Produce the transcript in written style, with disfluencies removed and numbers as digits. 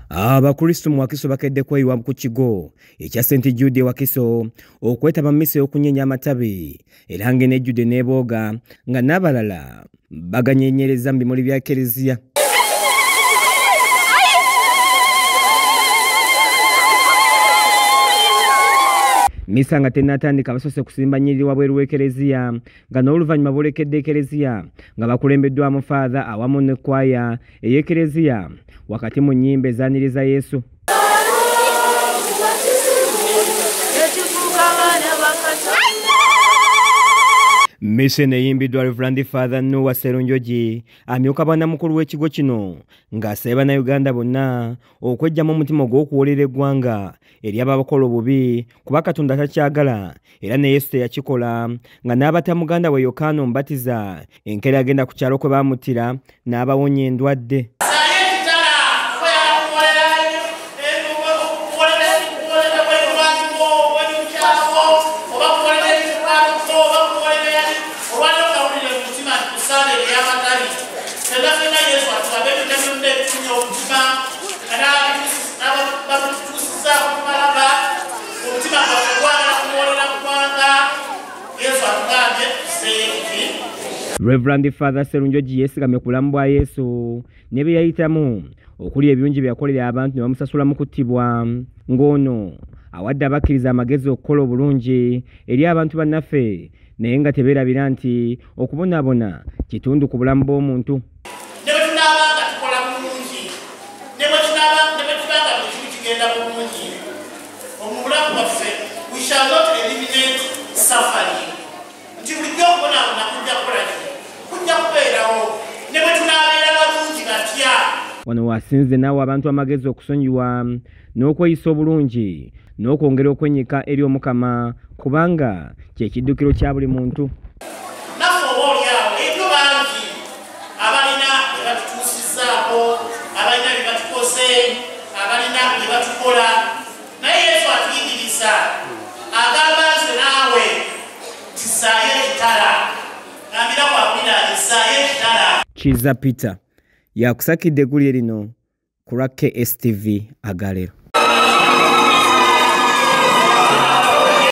Abakristo mu Wakiso bakedde kweyiwa ku kigo ekya St Jude Wakiso okwetaba mmisa y'okunyenya amatabi era ng'ene Jude n'ebooga nga n'abalala baganyenyereza mu bimuli bya Keleziya. Misa nga tennatandika basoose kusimba nnyiriri wabweru w'Ekeleziya nga n'oluvannyuma boolekedde Ekeleziya nga bakulembeddwamu Father awamu n'ekkwaya ey'Ekeleziya wakati mu nnyimba ezaaniriza Yesu. Misa eyimbiddwa Reverend Father Noah Serunjogi amyuka bwannamukulu w'ekigo kino ng'asaba Bannayuganda bonna okwejjamu omutima ogw'okuwoolera eggwanga eri abakola obubi kuba Katonda takyagala era ne Yesu teyakikola nga n'abata muganda we Yokaana Omubatiza enkeera yagenda ku kyalo kwe baamuttira n'abawonya endwadde. Reverend Father Serunjogi yeesigamye ku bulamu bwa Yesu ne bye yayitamu okuli ebirungi bye yakolera abantu ne bamusasula mu kuttibwa ng'ono awadde abakkiriza amagezi okukola obulungi eri abantu bannaffe naye nga tebeerabira nti okubonaabona kitundu ku bulamu bw'omuntu. Ne bwe tunaaba nga tukola bulungi ne bwe tunaaba nga ekintu kigenda bulungi mu bulamu bwaffe we shall not eliminate suffering. Nti bulijjo okubonaabona kujja kukola kujja kubeerawo ne bwe tunaabeera balungi batya. Wano wasinze naawe abantu amagezi okusonyiwa n'okweyisa obulungi n'okwongera okwennyika eri Omukama kubanga kye kiddukiro kya buli muntu. Naffe oboolyawo ebyo bangi abalina bye batutuusizzaako, abalina bye batukoze, abalina bye batukola, naye Yesu atuyigiriza agamba nze naawe tisaayo ekitala ngambira kwabulira tisaayo ekitala. Kiza Peter yakusakidde eggulire lino ku lwa KSTV Agalero.